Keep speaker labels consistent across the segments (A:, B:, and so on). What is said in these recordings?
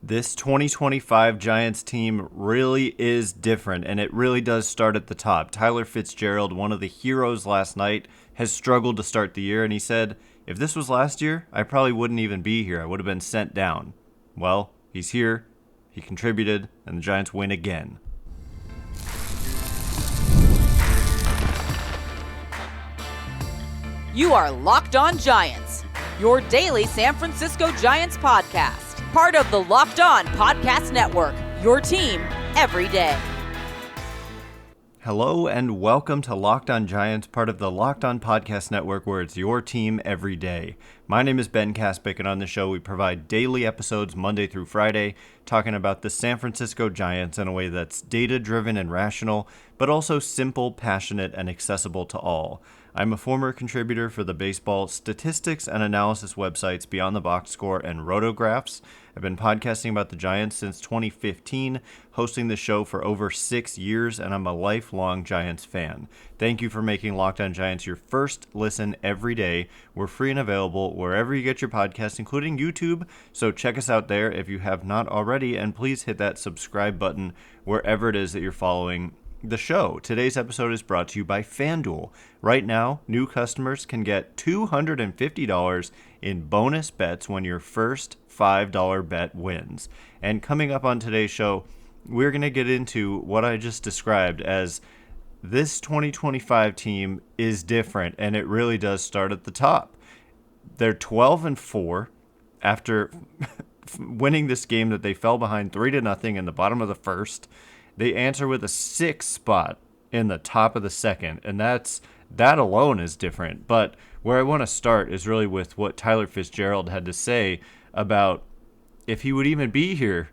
A: This 2025 Giants team really is different, and it really does start at the top. Tyler Fitzgerald, one of the heroes last night, has struggled to start the year, and he said, if this was last year, I probably wouldn't even be here. I would have been sent down. Well, he's here, he contributed, and the Giants win again.
B: You are Locked On Giants, your daily San Francisco Giants podcast. Part of the Locked On Podcast Network, your team every day.
A: Hello and welcome to Locked On Giants, part of the Locked On Podcast Network, where it's your team every day. My name is Ben Kaspick, and on the show we provide daily episodes Monday through Friday, talking about the San Francisco Giants in a way that's data-driven and rational, but also simple, passionate, and accessible to all. I'm a former contributor for the baseball statistics and analysis websites Beyond the Box Score and RotoGraphs. I've been podcasting about the Giants since 2015, hosting the show for over 6 years, and I'm a lifelong Giants fan. Thank you for making Locked On Giants your first listen every day. We're free and available wherever you get your podcasts, including YouTube, so check us out there if you have not already, and please hit that subscribe button wherever it is that you're following the show. Today's episode is brought to you by FanDuel. Right now, new customers can get $250 in bonus bets when your first $5 bet wins. And coming up on today's show, we're going to get into what I just described as this 2025 team is different, and it really does start at the top. They're 12-4 after winning this game that they fell behind 3-0 in the bottom of the first. They answer with a 6th spot in the top of the second, and that alone is different. But where I want to start is really with what Tyler Fitzgerald had to say about if he would even be here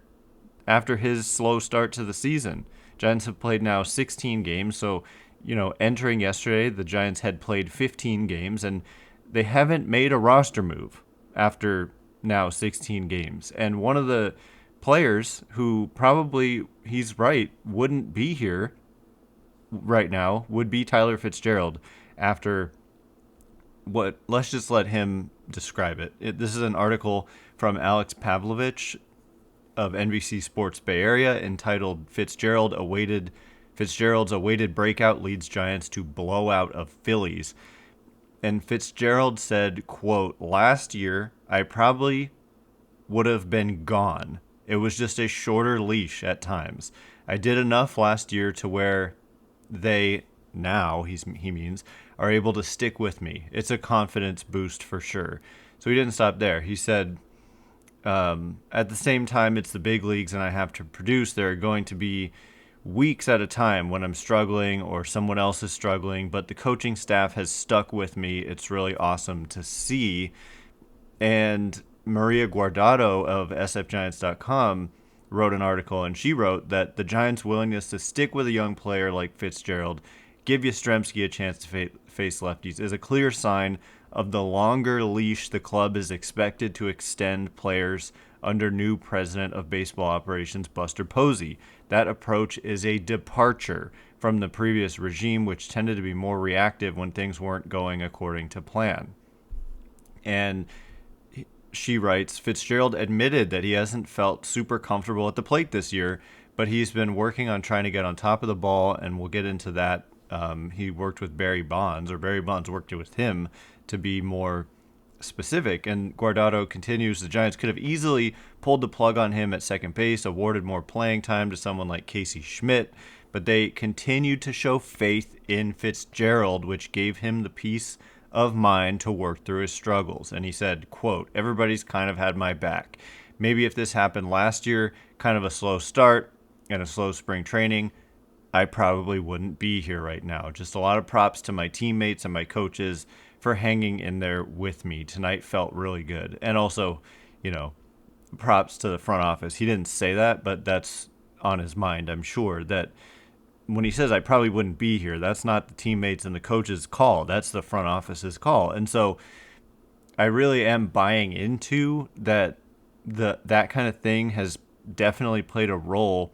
A: after his slow start to the season. Giants have played now 16 games, so, entering yesterday, the Giants had played 15 games, and they haven't made a roster move after now 16 games. And one of the players who probably, he's right, wouldn't be here right now would be Tyler Fitzgerald after let's just let him describe it. This is an article from Alex Pavlovich of NBC Sports Bay Area entitled Fitzgerald's awaited breakout leads Giants to blowout of Phillies. And Fitzgerald said, quote, last year I probably would have been gone. It was just a shorter leash at times. I did enough last year to where they now, he means, are able to stick with me. It's a confidence boost for sure. So he didn't stop there. He said, at the same time, it's the big leagues and I have to produce. There are going to be weeks at a time when I'm struggling or someone else is struggling, but the coaching staff has stuck with me. It's really awesome to see. And Maria Guardado of sfgiants.com wrote an article, and she wrote that the Giants' willingness to stick with a young player like Fitzgerald, give Yastrzemski a chance to face lefties, is a clear sign of the longer leash the club is expected to extend players under new president of baseball operations, Buster Posey. That approach is a departure from the previous regime, which tended to be more reactive when things weren't going according to plan. And she writes, Fitzgerald admitted that he hasn't felt super comfortable at the plate this year, but he's been working on trying to get on top of the ball, and we'll get into that. He worked with Barry Bonds worked with him to be more specific. And Guardado continues, the Giants could have easily pulled the plug on him at second base, awarded more playing time to someone like Casey Schmidt, but they continued to show faith in Fitzgerald, which gave him the peace of mind to work through his struggles. And he said, quote, everybody's kind of had my back. Maybe if this happened last year, kind of a slow start and a slow spring training, I probably wouldn't be here right now. Just a lot of props to my teammates and my coaches for hanging in there with me. Tonight felt really good. And also, props to the front office. He didn't say that, but that's on his mind, I'm sure, that when he says I probably wouldn't be here, that's not the teammates and the coaches' call. That's the front office's call. And so I really am buying into that. That kind of thing has definitely played a role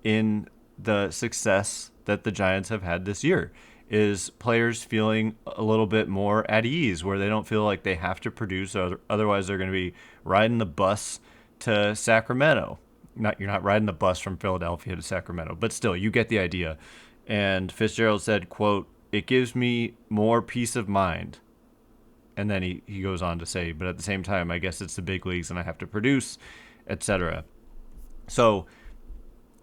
A: in the success that the Giants have had this year. is players feeling a little bit more at ease, where they don't feel like they have to produce, otherwise they're going to be riding the bus to Sacramento. You're not riding the bus from Philadelphia to Sacramento, but still, you get the idea. And Fitzgerald said, quote, "It gives me more peace of mind." And then he goes on to say, but at the same time, I guess it's the big leagues and I have to produce, etc. So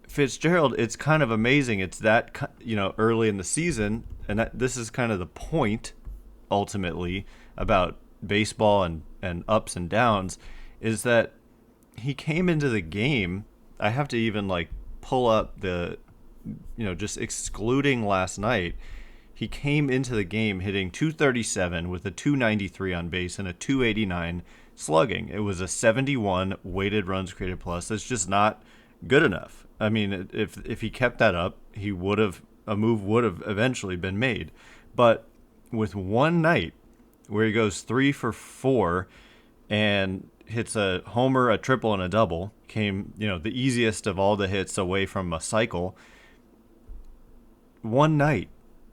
A: Fitzgerald, it's kind of amazing. It's that, early in the season, and this is kind of the point, ultimately, about baseball and ups and downs, is that he came into the game. I have to even pull up the, just excluding last night. He came into the game hitting .237 with a .293 on base and a .289 slugging. It was a 71 weighted runs created plus. That's just not good enough. I mean, if he kept that up, a move would have eventually been made. But with one night where he goes 3 for 4 and hits a homer, a triple, and a double, came, the easiest of all the hits away from a cycle. One night,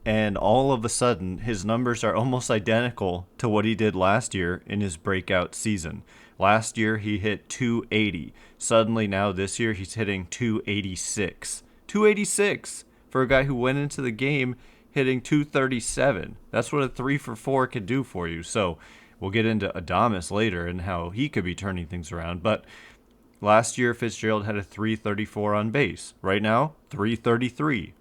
A: and all of a sudden, his numbers are almost identical to what he did last year in his breakout season. Last year, he hit .280. Suddenly, now this year, he's hitting .286. .286 for a guy who went into the game hitting .237. That's what a 3 for 4 could do for you. So we'll get into Adames later and how he could be turning things around. But last year, Fitzgerald had a .334 on base. Right now, .333.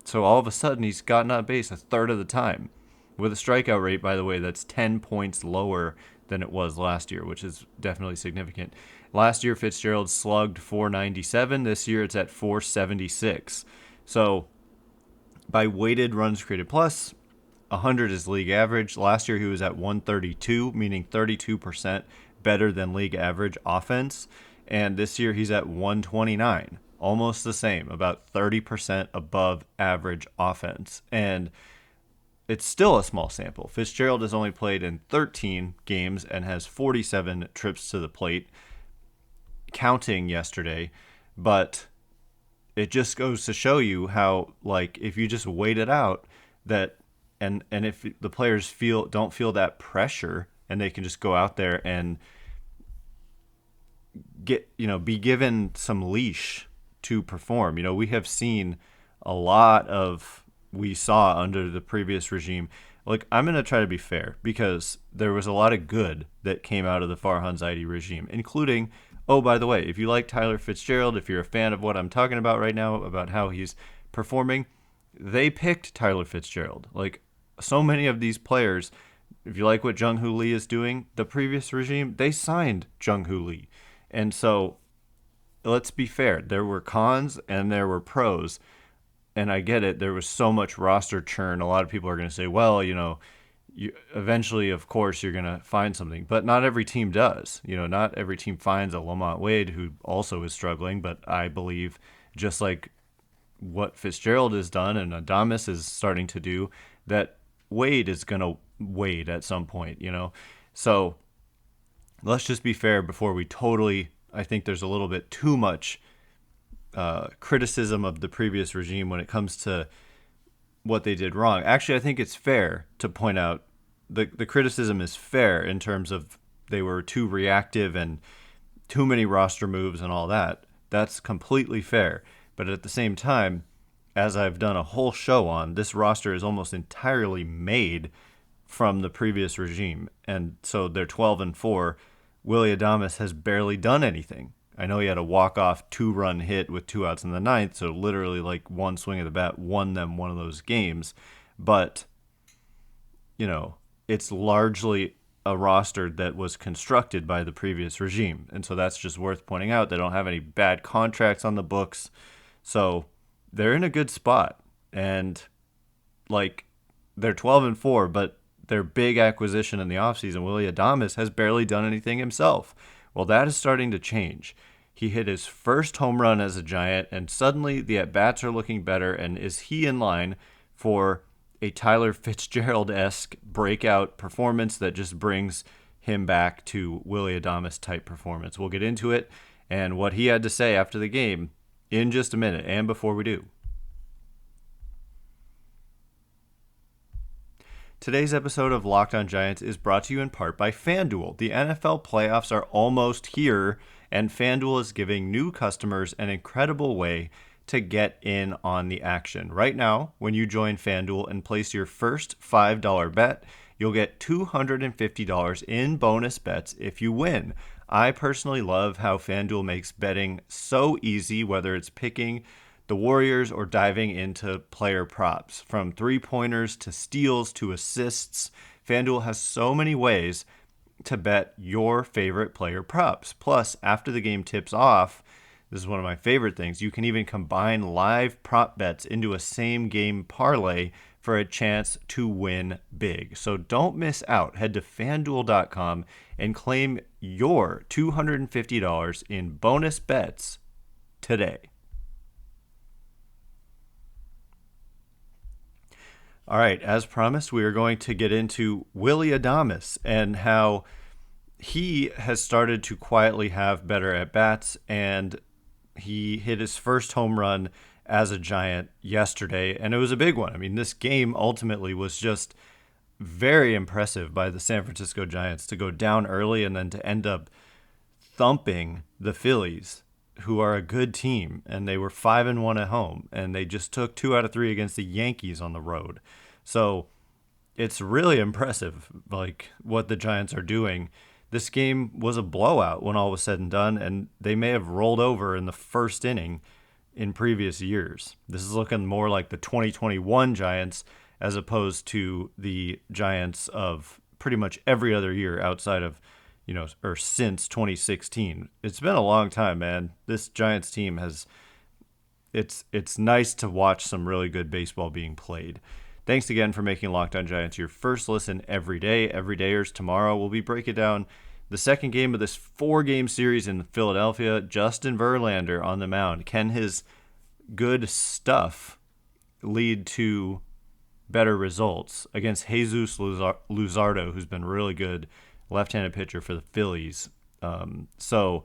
A: So all of a sudden, he's gotten on base a third of the time. With a strikeout rate, by the way, that's 10 points lower than it was last year, which is definitely significant. Last year, Fitzgerald slugged .497. This year, it's at .476. So by weighted runs created plus, 100 is league average. Last year, he was at 132, meaning 32% better than league average offense. And this year, he's at 129. Almost the same, about 30% above average offense. And it's still a small sample. Fitzgerald has only played in 13 games and has 47 trips to the plate, counting yesterday. But it just goes to show you how, if you just wait it out, that and if the players don't feel that pressure and they can just go out there and be given some leash to perform. We have seen a lot of we saw under the previous regime. I'm going to try to be fair because there was a lot of good that came out of the Farhan Zaidi regime, including, oh, by the way, if you like Tyler Fitzgerald, if you're a fan of what I'm talking about right now, about how he's performing, they picked Tyler Fitzgerald. So many of these players, if you like what Jung-Hoo Lee is doing, the previous regime, they signed Jung-Hoo Lee. And so let's be fair. There were cons and there were pros. And I get it. There was so much roster churn. A lot of people are going to say, well, eventually, of course, you're going to find something. But not every team does. Not every team finds a Lamont Wade who also is struggling. But I believe just like what Fitzgerald has done and Adames is starting to do, that Wade is going to wade at some point, So let's just be fair before we I think there's a little bit too much criticism of the previous regime when it comes to what they did wrong. Actually, I think it's fair to point out the criticism is fair in terms of they were too reactive and too many roster moves and all that. That's completely fair. But at the same time, as I've done a whole show on, this roster is almost entirely made from the previous regime. And so they're 12-4. Willy Adames has barely done anything. I know he had a walk-off 2-run hit with 2 outs in the ninth, so literally one swing of the bat won them one of those games. But, it's largely a roster that was constructed by the previous regime. And so that's just worth pointing out. They don't have any bad contracts on the books. So they're in a good spot. And, they're 12-4, but their big acquisition in the offseason, Willy Adames, has barely done anything himself. Well, that is starting to change. He hit his first home run as a Giant, and suddenly the at-bats are looking better, and is he in line for a Tyler Fitzgerald-esque breakout performance that just brings him back to Willy Adames-type performance? We'll get into it and what he had to say after the game in just a minute, and before we do, today's episode of Locked On Giants is brought to you in part by FanDuel. The NFL playoffs are almost here, and FanDuel is giving new customers an incredible way to get in on the action. Right now, when you join FanDuel and place your first $5 bet, you'll get $250 in bonus bets if you win. I personally love how FanDuel makes betting so easy, whether it's picking the Warriors or diving into player props. From three-pointers to steals to assists, FanDuel has so many ways to bet your favorite player props. Plus, after the game tips off, this is one of my favorite things, you can even combine live prop bets into a same-game parlay for a chance to win big. So don't miss out. Head to FanDuel.com and claim your $250 in bonus bets today. All right, as promised, we are going to get into Willy Adames and how he has started to quietly have better at-bats, and he hit his first home run as a Giant yesterday, and it was a big one. I mean, this game ultimately was just very impressive by the San Francisco Giants to go down early and then to end up thumping the Phillies, who are a good team, and they were 5-1 at home, and they just took 2 out of 3 against the Yankees on the road. So it's really impressive, like, what the Giants are doing. This game was a blowout when all was said and done, and they may have rolled over in the first inning in previous years. This is looking more like the 2021 Giants as opposed to the Giants of pretty much every other year outside of, or since 2016. It's been a long time, man. This Giants team it's nice to watch some really good baseball being played. Thanks again for making Locked On Giants your first listen every day. Everydayers, tomorrow we'll be breaking down the second game of this 4-game series in Philadelphia. Justin Verlander on the mound. Can his good stuff lead to better results against Jesus Luzardo, who's been really good left-handed pitcher for the Phillies? So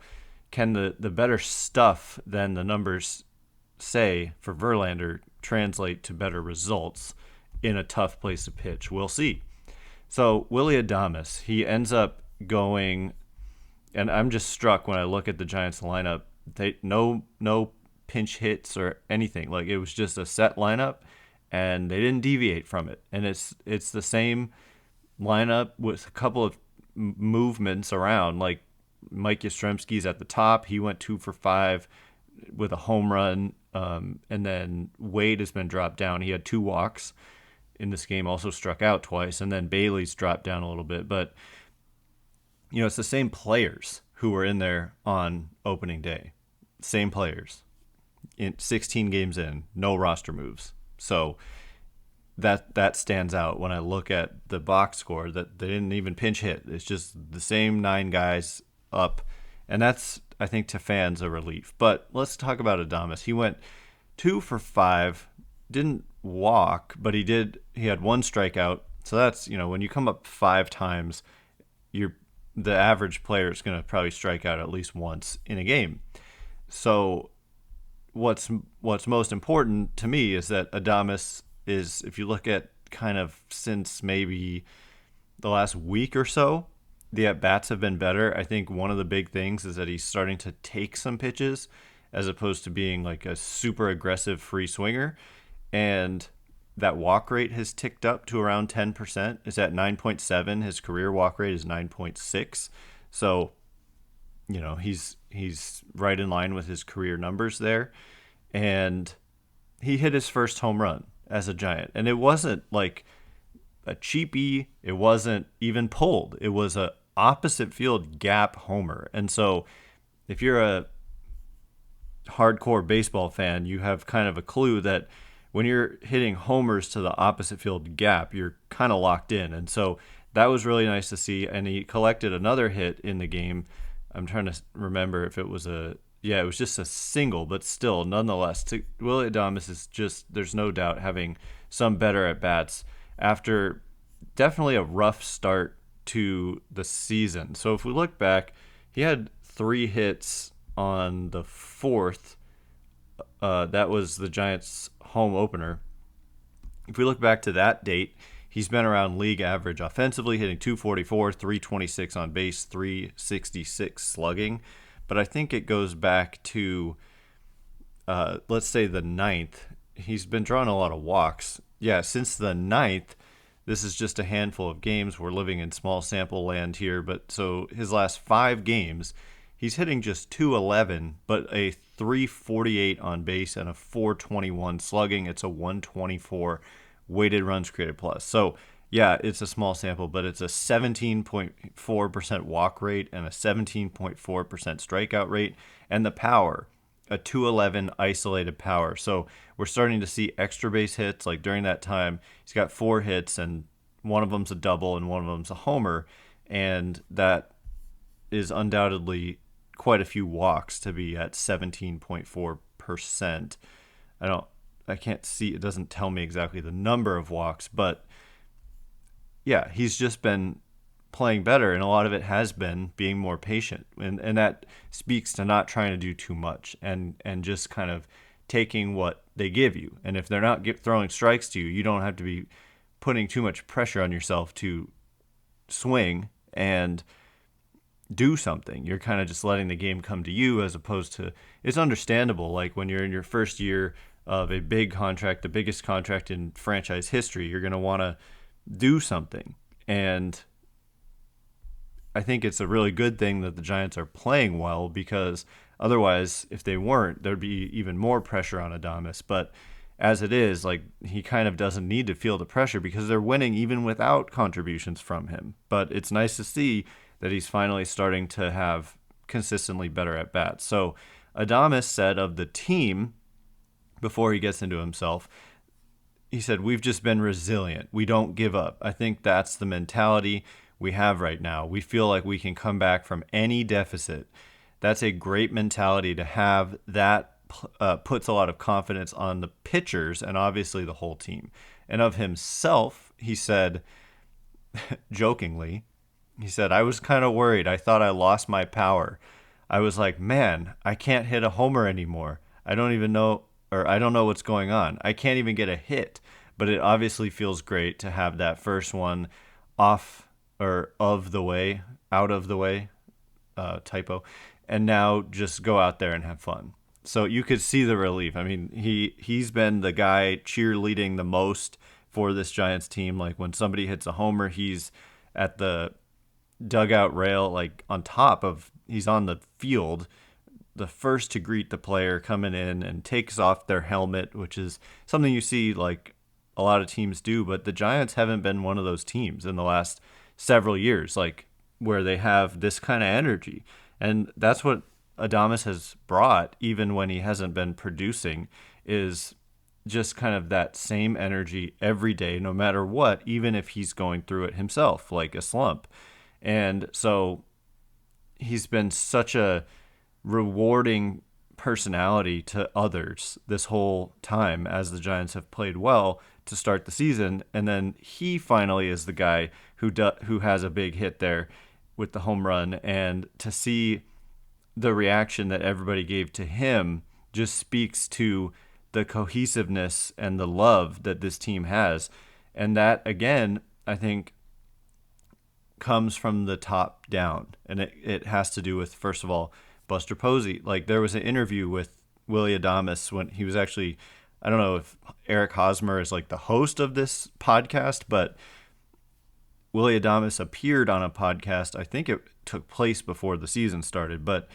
A: can the better stuff than the numbers say for Verlander translate to better results in a tough place to pitch? We'll see. So Willy Adames, he ends up going, and I'm just struck when I look at the Giants lineup. They no pinch hits or anything. Like, it was just a set lineup, and they didn't deviate from it. And it's the same lineup with a couple of movements around. Like, Mike Yastrzemski's at the top. He went 2 for 5 with a home run, and then Wade has been dropped down. He had 2 walks in this game, also struck out twice, and then Bailey's dropped down a little bit. But, it's the same players who were in there on opening day. Same players. In 16 games in, no roster moves. So that stands out when I look at the box score, that they didn't even pinch hit. It's just the same 9 guys up. And that's, I think, to fans a relief. But let's talk about Adames. He went 2 for 5, didn't walk, but he had 1 strikeout. So that's, when you come up 5 times, the average player is going to probably strike out at least once in a game. So what's most important to me is that Adames is, if you look at kind of since maybe the last week or so, the at-bats have been better. I think one of the big things is that he's starting to take some pitches as opposed to being like a super aggressive free swinger. And that walk rate has ticked up to around 10%. It's at 9.7. His career walk rate is 9.6. So, he's right in line with his career numbers there. And he hit his first home run as a Giant. And it wasn't like a cheapie. It wasn't even pulled. It was a opposite field gap homer. And so if you're a hardcore baseball fan, you have kind of a clue that when you're hitting homers to the opposite field gap, you're kind of locked in. And so that was really nice to see. And he collected another hit in the game. I'm trying to remember if it was it was just a single, but still, nonetheless, Willy Adames is just, there's no doubt, having some better at-bats after definitely a rough start to the season. So if we look back, he had 3 hits on the 4th. That was the Giants' home opener. If we look back to that date, he's been around league average offensively, hitting 244, 326 on base, 366 slugging. but I think it goes back to, let's say the 9th. He's been drawing a lot of walks. Yeah, since the 9th, this is just a handful of games. We're living in small sample land here, but so his last 5 games, he's hitting just 211, but a 348 on base and a 421 slugging. It's a 124 weighted runs created plus. So yeah, it's a small sample, but it's a 17.4% walk rate and a 17.4% strikeout rate, and the power, a 211 isolated power. So we're starting to see extra base hits. Like during that time, he's got 4 hits, and one of them's a double and one of them's a homer, and that is undoubtedly quite a few walks to be at 17.4%. I can't see, it doesn't tell me exactly the number of walks, but yeah, he's just been playing better, and a lot of it has been being more patient, and that speaks to not trying to do too much and just kind of taking what they give you. And if they're not throwing strikes to you, you don't have to be putting too much pressure on yourself to swing and do something. You're kind of just letting the game come to you, as opposed to, it's understandable, like when you're in your first year of a big contract, the biggest contract in franchise history, you're going to want to do something. And I think it's a really good thing that the Giants are playing well, because otherwise, if they weren't, there'd be even more pressure on Adames. But as it is, like, he kind of doesn't need to feel the pressure because they're winning even without contributions from him. But it's nice to see that he's finally starting to have consistently better at bats. So Adames said of the team, before he gets into himself, he said, "We've just been resilient. We don't give up." I think that's the mentality we have right now. We feel like we can come back from any deficit. That's a great mentality to have. That puts a lot of confidence on the pitchers and obviously the whole team. And of himself, he said, jokingly, he said, "I was kind of worried. I thought I lost my power. I was like, man, I can't hit a homer anymore. I don't know what's going on. I can't even get a hit." But it obviously feels great to have that first one out of the way, typo, and now just go out there and have fun. So you could see the relief. I mean, he's been the guy cheerleading the most for this Giants team. Like when somebody hits a homer, he's at the dugout rail, like he's on the field, the first to greet the player coming in, and takes off their helmet, which is something you see like a lot of teams do, but the Giants haven't been one of those teams in the last several years, like where they have this kind of energy. And that's what Adames has brought, even when he hasn't been producing, is just kind of that same energy every day, no matter what, even if he's going through it himself, like a slump. And so he's been such a rewarding personality to others this whole time as the Giants have played well to start the season. And then he finally is the guy who has a big hit there with the home run. And to see the reaction that everybody gave to him just speaks to the cohesiveness and the love that this team has. And that, again, I think comes from the top down. And it has to do with, first of all, Buster Posey. Like, there was an interview with Willy Adames when he was actually, I don't know if Eric Hosmer is like the host of this podcast, but Willy Adames appeared on a podcast. I think it took place before the season started, but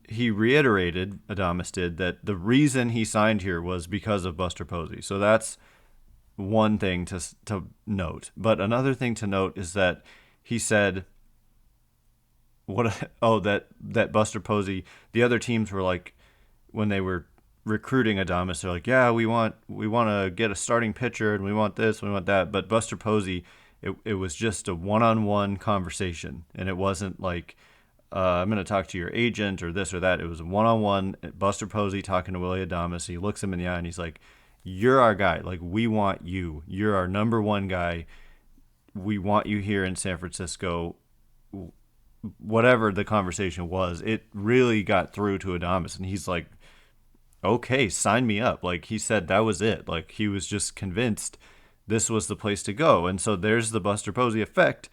A: he reiterated, Adames did, that the reason he signed here was because of Buster Posey. So that's one thing to note. But another thing to note is that he said, that Buster Posey, the other teams were like, when they were recruiting Adames, they're like, yeah, we want to get a starting pitcher, and we want this, we want that. But Buster Posey, it was just a one-on-one conversation, and it wasn't like, I'm going to talk to your agent or this or that. It was a one-on-one. Buster Posey talking to Willy Adames. He looks him in the eye and he's like, "You're our guy. Like, we want you. You're our number one guy. We want you here in San Francisco." Whatever the conversation was, it really got through to Adames, and he's like, "Okay, sign me up." Like, he said that was it. Like, he was just convinced this was the place to go. And so there's the Buster Posey effect.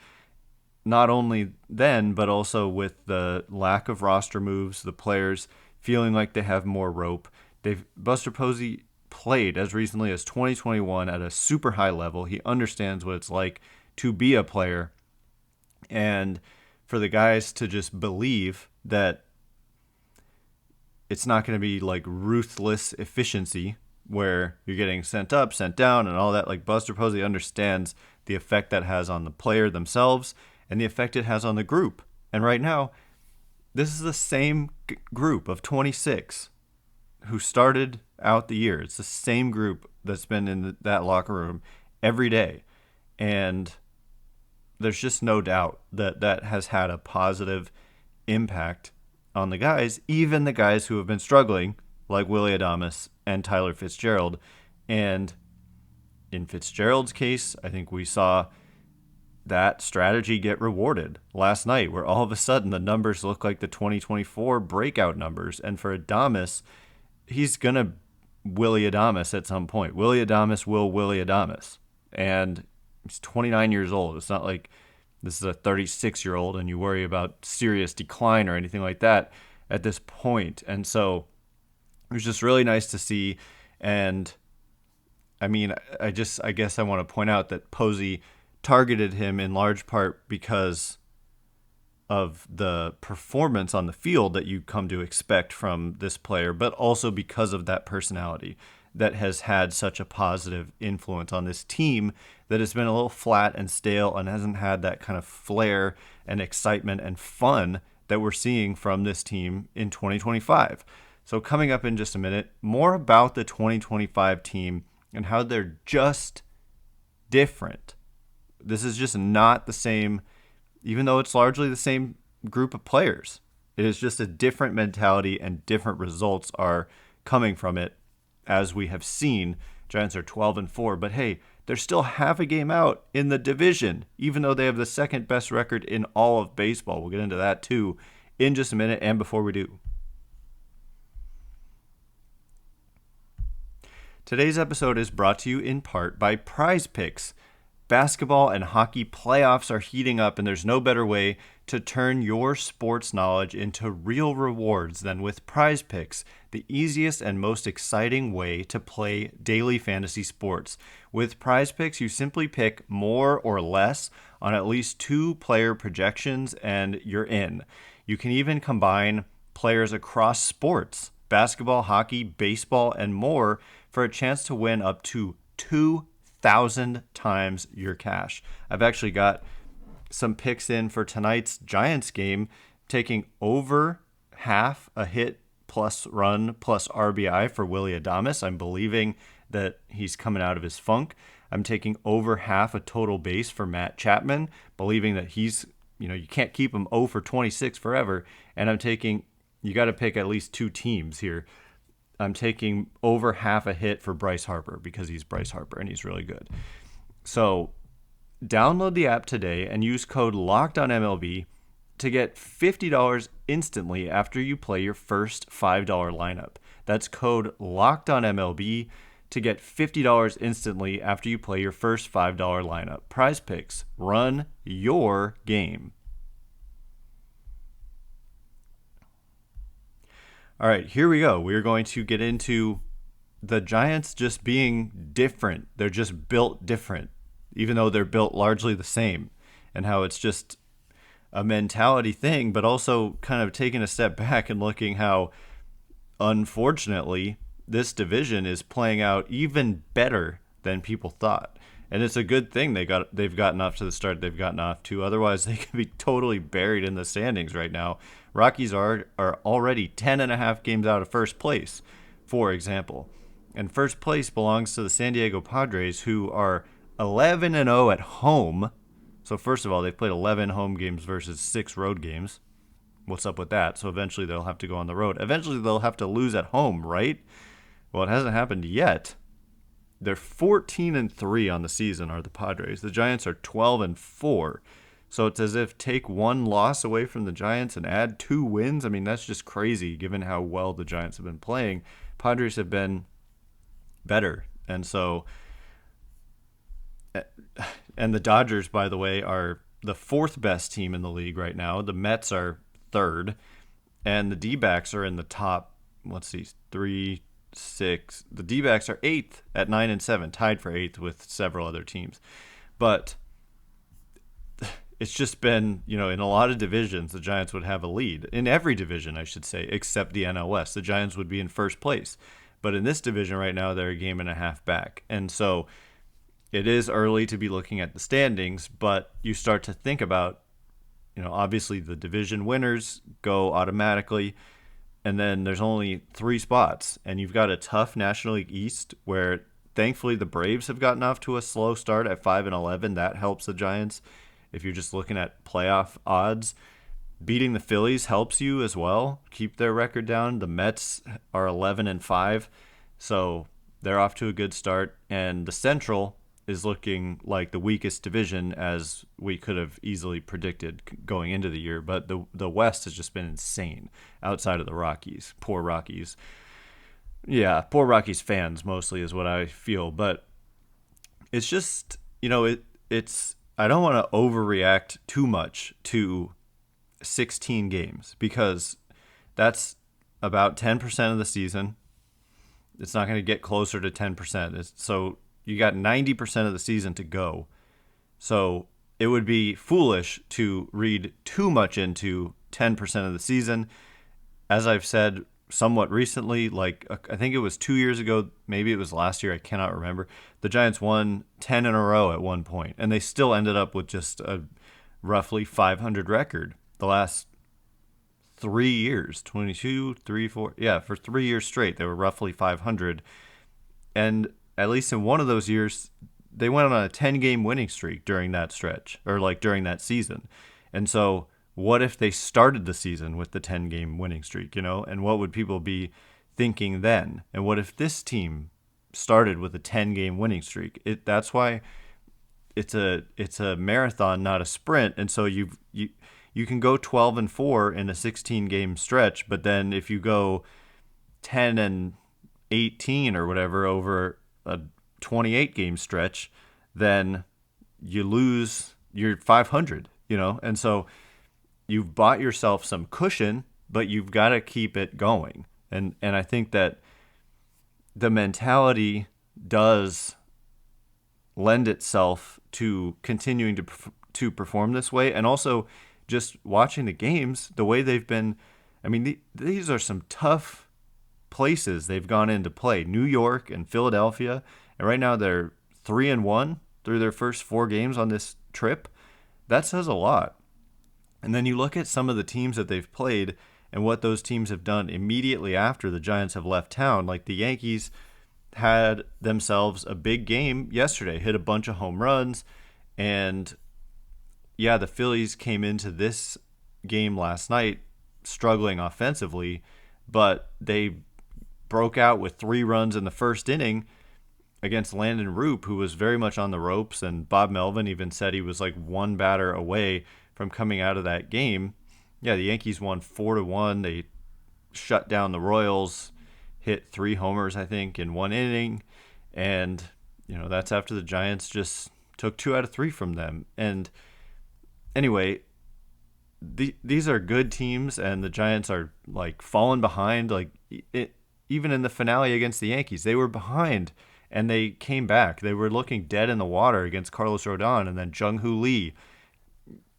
A: not only then, but also with the lack of roster moves, the players feeling like they have more rope. Buster Posey played as recently as 2021 at a super high level. He understands what it's like to be a player. And for the guys to just believe that it's not going to be like ruthless efficiency where you're getting sent up, sent down, and all that. Like, Buster Posey understands the effect that has on the player themselves and the effect it has on the group. And right now, this is the same group of 26 who started out the year. It's the same group that's been in that locker room every day. And there's just no doubt that that has had a positive impact on the guys, even the guys who have been struggling, like Willy Adames and Tyler Fitzgerald. And in Fitzgerald's case, I think we saw that strategy get rewarded last night, where all of a sudden the numbers look like the 2024 breakout numbers. And for Adames, he's going to Willy Adames at some point. Willy Adames will Willy Adames. And he's 29 years old. It's not like this is a 36-year-old and you worry about serious decline or anything like that at this point. And so it was just really nice to see. And I mean, I guess I want to point out that Posey targeted him in large part because of the performance on the field that you come to expect from this player, but also because of that personality that has had such a positive influence on this team that has been a little flat and stale and hasn't had that kind of flair and excitement and fun that we're seeing from this team in 2025. So coming up in just a minute, more about the 2025 team and how they're just different. This is just not the same, even though it's largely the same group of players. It is just a different mentality, and different results are coming from it, as we have seen. Giants are 12-4, but hey, they're still half a game out in the division, even though they have the second best record in all of baseball. We'll get into that too in just a minute, and before we do, today's episode is brought to you in part by Prize Picks. Basketball and hockey playoffs are heating up, and there's no better way to turn your sports knowledge into real rewards than with Prize Picks, the easiest and most exciting way to play daily fantasy sports. With Prize Picks, you simply pick more or less on at least 2 player projections, and you're in. You can even combine players across sports, basketball, hockey, baseball, and more, for a chance to win up to 2,000 times your cash. I've actually got some picks in for tonight's Giants game, taking over half a hit plus run plus RBI for Willy Adames. I'm believing that he's coming out of his funk. I'm taking over half a total base for Matt Chapman, believing that he's, you can't keep him 0 for 26 forever. And I'm taking, you got to pick at least 2 teams here. I'm taking over half a hit for Bryce Harper because he's Bryce Harper and he's really good. So download the app today and use code LOCKEDONMLB to get $50 instantly after you play your first $5 lineup. That's code LOCKEDONMLB to get $50 instantly after you play your first $5 lineup. Prize Picks, run your game. All right, here we go. We're going to get into the Giants just being different. They're just built different, even though they're built largely the same, and how it's just a mentality thing, but also kind of taking a step back and looking how, unfortunately, this division is playing out even better than people thought. And it's a good thing they've gotten off to the start they've gotten off to. Otherwise, they could be totally buried in the standings right now. Rockies are already 10.5 games out of first place, for example. And first place belongs to the San Diego Padres, who are 11-0 at home. So first of all, they've played 11 home games versus 6 road games. What's up with that? So eventually they'll have to go on the road. Eventually they'll have to lose at home, right? Well, it hasn't happened yet. They're 14-3 on the season, are the Padres. The Giants are 12-4. So it's as if take one loss away from the Giants and add 2 wins. I mean, that's just crazy given how well the Giants have been playing. Padres have been better. And so, and the Dodgers, by the way, are the fourth best team in the league right now. The Mets are third, and the D-backs are in the top, let's see, 3, 6. The D-backs are eighth at 9-7, tied for eighth with several other teams. But it's just been, in a lot of divisions, the Giants would have a lead. In every division, I should say, except the NL West. The Giants would be in first place. But in this division right now, they're a game and a half back. And so it is early to be looking at the standings, but you start to think about, obviously the division winners go automatically, and then there's only 3 spots. And you've got a tough National League East where thankfully the Braves have gotten off to a slow start at 5-11. That helps the Giants. If you're just looking at playoff odds, beating the Phillies helps you as well. Keep their record down. The Mets are 11-5, so they're off to a good start. And the Central is looking like the weakest division, as we could have easily predicted going into the year. But the West has just been insane outside of the Rockies. Poor Rockies. Yeah, poor Rockies fans mostly is what I feel. But it's just, it's I don't want to overreact too much to 16 games because that's about 10% of the season. It's not going to get closer to 10%. So you got 90% of the season to go. So it would be foolish to read too much into 10% of the season. As I've said somewhat recently, like I think it was 2 years ago, maybe it was last year, I cannot remember. The Giants won 10 in a row at one point, and they still ended up with just a roughly 500 record the last 3 years, 22, 3, 4. Yeah, for 3 years straight, they were roughly 500. And at least in one of those years, they went on a 10-game winning streak during that stretch, or like during that season. And so what if they started the season with the 10-game winning streak, and what would people be thinking then? And what if this team started with a 10-game winning streak? That's why it's a marathon, not a sprint. And so you can go 12-4 in a 16-game stretch, but then if you go 10-18 or whatever over a 28-game stretch, then you lose, you're 500, and so you've bought yourself some cushion, but you've got to keep it going. And I think that the mentality does lend itself to continuing to perform this way. And also just watching the games, the way they've been, I mean, these are some tough places they've gone into play. New York and Philadelphia. And right now they're 3-1 through their first 4 games on this trip. That says a lot. And then you look at some of the teams that they've played and what those teams have done immediately after the Giants have left town. Like the Yankees had themselves a big game yesterday, hit a bunch of home runs. And yeah, the Phillies came into this game last night struggling offensively, but they broke out with 3 runs in the first inning against Landon Roop, who was very much on the ropes. And Bob Melvin even said he was like one batter away from coming out of that game. Yeah, the Yankees won 4-1. They shut down the Royals, hit 3 homers, I think, in 1 inning. And, that's after the Giants just took 2 out of 3 from them. And anyway, these are good teams, and the Giants are, like, falling behind. Like, even in the finale against the Yankees, they were behind, and they came back. They were looking dead in the water against Carlos Rodon, and then Jung-Hoo Lee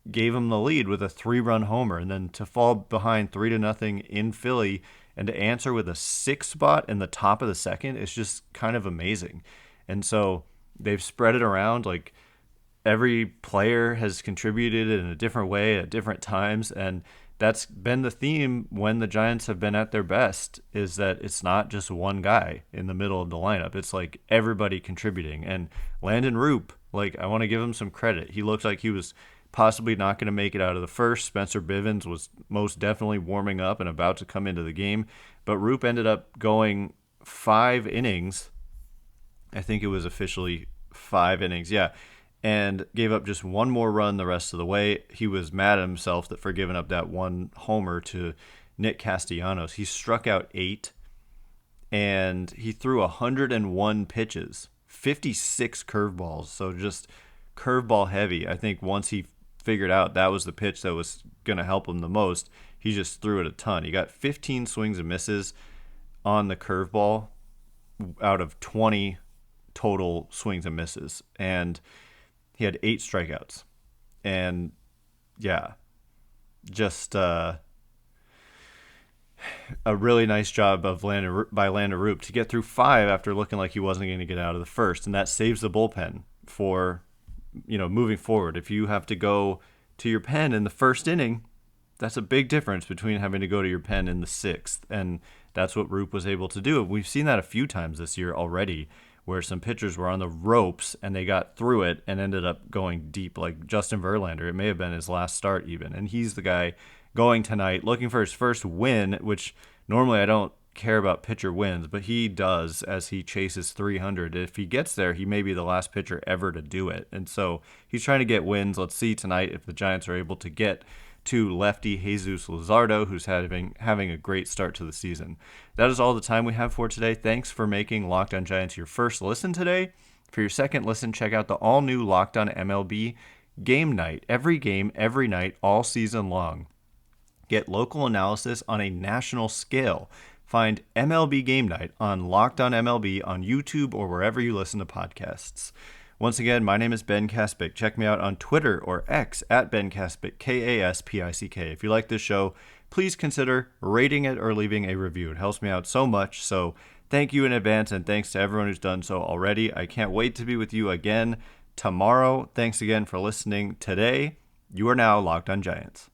A: gave him the lead with a 3-run homer, and then to fall behind 3-0 in Philly and to answer with a 6 spot in the top of the second is just kind of amazing. And so they've spread it around. Like every player has contributed in a different way at different times, and that's been the theme when the Giants have been at their best, is that it's not just one guy in the middle of the lineup. It's like everybody contributing. And Landon Roop, like, I want to give him some credit. He looked like he was possibly not going to make it out of the first. Spencer Bivens was most definitely warming up and about to come into the game. But Roop ended up going 5 innings. I think it was officially 5 innings, yeah, and gave up just 1 more run the rest of the way. He was mad at himself for giving up that 1 homer to Nick Castellanos. He struck out 8, and he threw 101 pitches, 56 curveballs, so just curveball heavy. I think once he figured out that was the pitch that was going to help him the most, he just threw it a ton. He got 15 swings and misses on the curveball out of 20 total swings and misses. And he had 8 strikeouts. And yeah, just a really nice job of by Landon Roop to get through 5 after looking like he wasn't going to get out of the first. And that saves the bullpen for, moving forward. If you have to go to your pen in the first inning, that's a big difference between having to go to your pen in the 6th. And that's what Roop was able to do. We've seen that a few times this year already, where some pitchers were on the ropes and they got through it and ended up going deep, like Justin Verlander. It may have been his last start even. And he's the guy going tonight looking for his first win, which normally I don't care about pitcher wins, but he does as he chases 300. If he gets there, he may be the last pitcher ever to do it. And so he's trying to get wins. Let's see tonight if the Giants are able to get to lefty Jesus Luzardo, who's having a great start to the season. That is all the time we have for today. Thanks for making Locked On Giants your first listen today. For your second listen, check out the all-new Locked On MLB Game Night. Every game, every night, all season long. Get local analysis on a national scale. Find MLB Game Night on Locked On MLB on YouTube or wherever you listen to podcasts. Once again, my name is Ben Kaspick. Check me out on Twitter or X at Ben Kaspick, Kaspick. If you like this show, please consider rating it or leaving a review. It helps me out so much. So thank you in advance, and thanks to everyone who's done so already. I can't wait to be with you again tomorrow. Thanks again for listening today. You are now Locked On Giants.